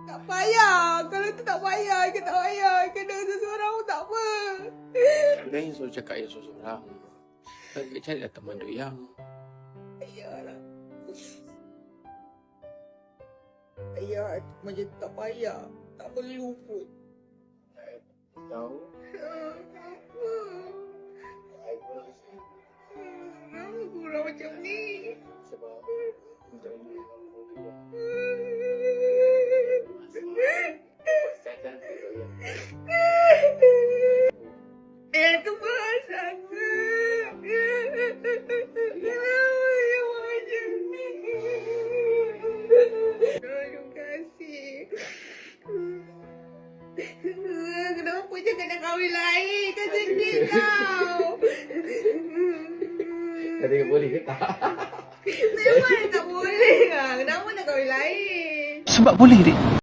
Tak payah. Kalau tu tak payah, ke tak payah. Kena seseorang pun tak apa. Kan yang selalu cakap yang seorang. Cari lah teman tu yang. Ayahlah. Ayah macam tak payah. Tak perlu pun. Tahu? Kenapa kurang macam ni? Sebab macam ni. Itu perasaan. Kenapa dia macam ni? Terima kasih. Kenapa jangan nak kahwin lain? Kan sedih tau. Tadi boleh ke tak? Memang tak boleh lah. Kenapa nak kahwin lain? Sebab boleh, Dik.